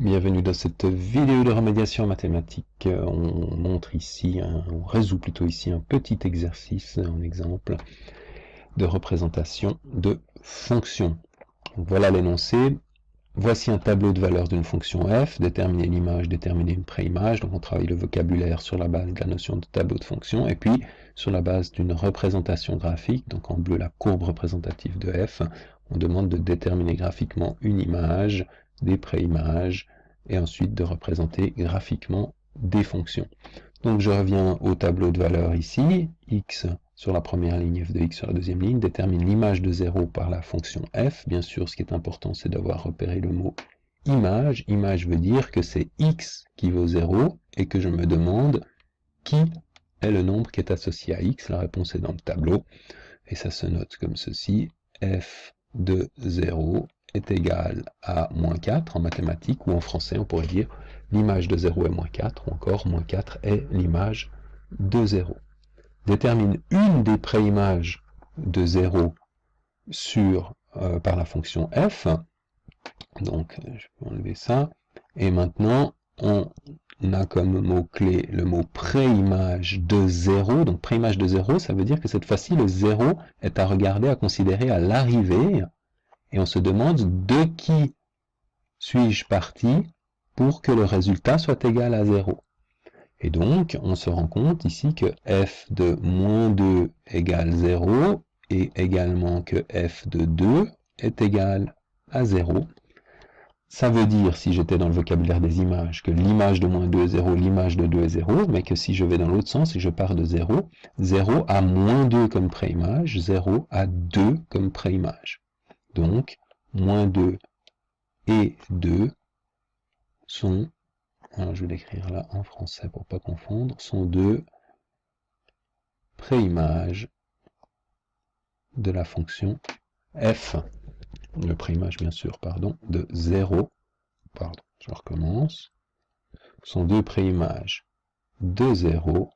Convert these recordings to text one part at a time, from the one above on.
Bienvenue dans cette vidéo de remédiation mathématique. On montre ici, on résout plutôt ici un petit exercice, un exemple de représentation de fonction. Donc voilà l'énoncé. Voici un tableau de valeurs d'une fonction f, déterminer l'image, déterminer une préimage. Donc on travaille le vocabulaire sur la base de la notion de tableau de fonction, et puis sur la base d'une représentation graphique, donc en bleu la courbe représentative de f, on demande de déterminer graphiquement une image, des préimages, et ensuite de représenter graphiquement des fonctions. Donc je reviens au tableau de valeurs ici, x sur la première ligne, f de x sur la deuxième ligne, détermine l'image de 0 par la fonction f. Bien sûr, ce qui est important, c'est d'avoir repéré le mot image. Image veut dire que c'est x qui vaut 0 et que je me demande qui est le nombre qui est associé à x. La réponse est dans le tableau et ça se note comme ceci. F de 0 est égal à moins 4 en mathématiques, ou en français on pourrait dire l'image de 0 est moins 4, ou encore moins 4 est l'image de 0. Détermine une des préimages de 0 par la fonction f. Donc je peux enlever ça. Et maintenant on a comme mot-clé le mot préimage de 0. Donc préimage de 0, ça veut dire que cette fois-ci le 0 est à regarder, à considérer à l'arrivée. Et on se demande de qui suis-je parti pour que le résultat soit égal à 0. Et donc, on se rend compte ici que f de moins 2 égale 0, et également que f de 2 est égal à 0. Ça veut dire, si j'étais dans le vocabulaire des images, que l'image de moins 2 est 0, l'image de 2 est 0, mais que si je vais dans l'autre sens et je pars de 0, 0 a moins 2 comme préimage, 0 a 2 comme préimage. Donc, moins 2 et 2 sont, alors je vais l'écrire là en français pour pas confondre, sont deux préimages de la fonction f. Le préimage, bien sûr, pardon, de 0, pardon, je recommence, sont deux préimages de 0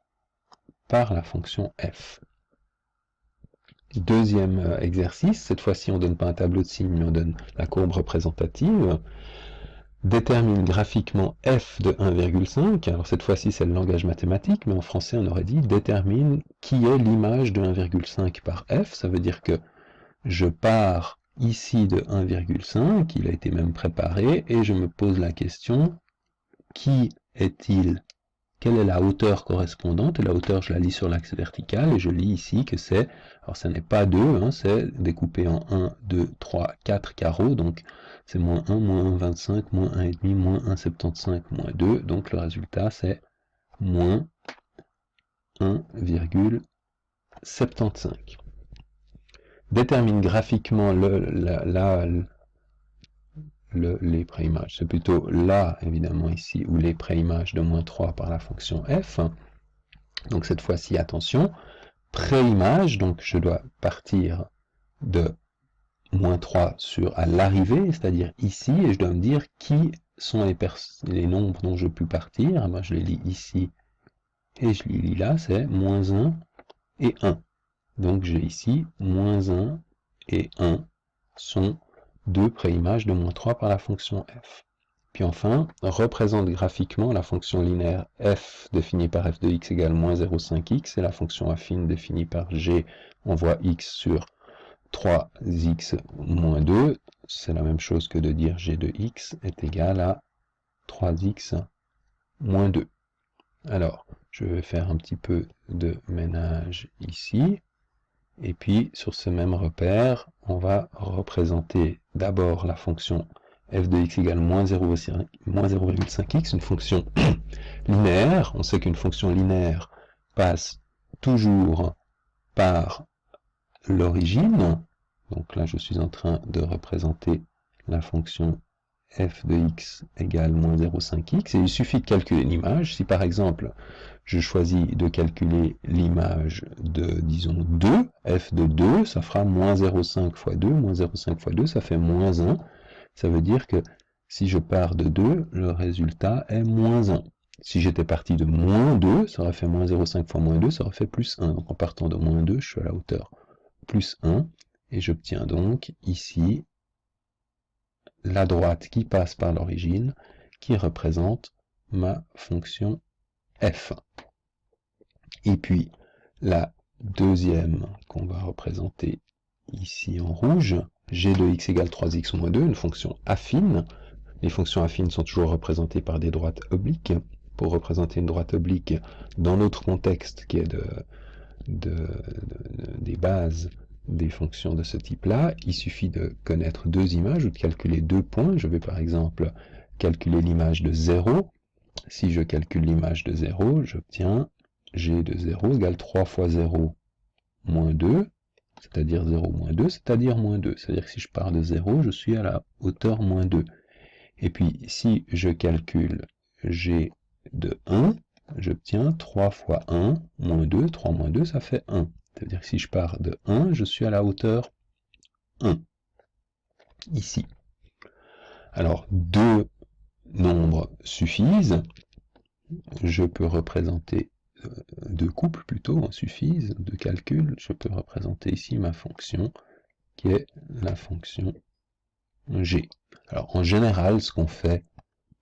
par la fonction f. Deuxième exercice, cette fois-ci on ne donne pas un tableau de signes, mais on donne la courbe représentative. Détermine graphiquement f de 1,5, alors cette fois-ci c'est le langage mathématique, mais en français on aurait dit détermine qui est l'image de 1,5 par f, ça veut dire que je pars ici de 1,5, il a été même préparé, et je me pose la question, qui est-il? Quelle est la hauteur correspondante? Et la hauteur, je la lis sur l'axe vertical, et je lis ici que c'est, alors ça n'est pas 2, hein, c'est découpé en 1, 2, 3, 4 carreaux, donc c'est moins 1, moins 1, 25, moins 1,5, moins 1,75, moins 2, donc le résultat c'est moins 1,75. Détermine graphiquement les préimages. C'est plutôt là, évidemment, ici, ou les préimages de moins 3 par la fonction f. Donc cette fois-ci, attention, préimage, donc je dois partir de moins 3 à l'arrivée, c'est-à-dire ici, et je dois me dire qui sont les nombres dont je peux partir. Moi, je les lis ici, et je les lis là, c'est moins 1 et 1. Donc j'ai ici moins 1 et 1 sont deux préimages de moins 3 par la fonction f. Puis enfin, représente graphiquement la fonction linéaire f définie par f de x égale moins 0,5x et la fonction affine définie par g, on voit x sur 3x moins 2. C'est la même chose que de dire g de x est égal à 3x moins 2. Alors, je vais faire un petit peu de ménage ici. Et puis, sur ce même repère, on va représenter d'abord la fonction f de x égale moins 0,5x, une fonction linéaire. On sait qu'une fonction linéaire passe toujours par l'origine. Donc là, je suis en train de représenter la fonction f de x égale moins 0,5x, et il suffit de calculer l'image. Si par exemple, je choisis de calculer l'image de, disons, 2, f de 2, ça fera moins 0,5 fois 2, moins 0,5 fois 2, ça fait moins 1. Ça veut dire que si je pars de 2, le résultat est moins 1. Si j'étais parti de moins 2, ça aurait fait moins 0,5 fois moins 2, ça aurait fait plus 1. Donc en partant de moins 2, je suis à la hauteur plus 1, et j'obtiens donc ici la droite qui passe par l'origine, qui représente ma fonction f. Et puis, la deuxième qu'on va représenter ici en rouge, g de x égale 3x moins 2, une fonction affine. Les fonctions affines sont toujours représentées par des droites obliques. Pour représenter une droite oblique dans notre contexte qui est des bases des fonctions de ce type-là, il suffit de connaître deux images ou de calculer deux points. Je vais par exemple calculer l'image de 0. Si je calcule l'image de 0, j'obtiens g de 0 égale 3 fois 0 moins 2, c'est-à-dire 0 moins 2, c'est-à-dire moins 2. C'est-à-dire que si je pars de 0, je suis à la hauteur moins 2. Et puis, si je calcule g de 1, j'obtiens 3 fois 1 moins 2. 3 moins 2, ça fait 1. C'est-à-dire que si je pars de 1, je suis à la hauteur 1. Ici. Alors, deux nombres suffisent. Je peux représenter deux couples plutôt, suffisent, deux calculs. Je peux représenter ici ma fonction qui est la fonction g. Alors, en général, ce qu'on fait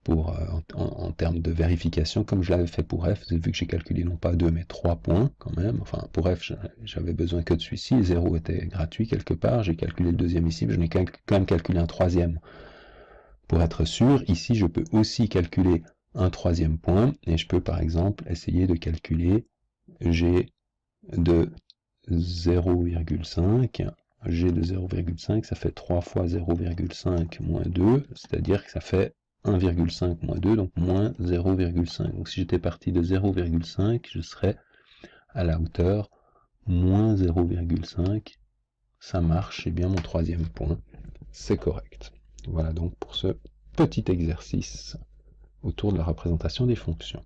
pour, en termes de vérification, comme je l'avais fait pour f, vous avez vu que j'ai calculé non pas 2 mais 3 points quand même, enfin pour f j'avais besoin que de celui-ci, 0 était gratuit quelque part, j'ai calculé le deuxième ici, mais je n'ai quand même calculé un troisième. Pour être sûr, ici je peux aussi calculer un troisième point, et je peux par exemple essayer de calculer g de 0,5, g de 0,5 ça fait 3 fois 0,5 moins 2, c'est-à-dire que ça fait 1,5 moins 2, donc moins 0,5. Donc si j'étais parti de 0,5, je serais à la hauteur moins 0,5. Ça marche, et bien mon troisième point, c'est correct. Voilà donc pour ce petit exercice autour de la représentation des fonctions.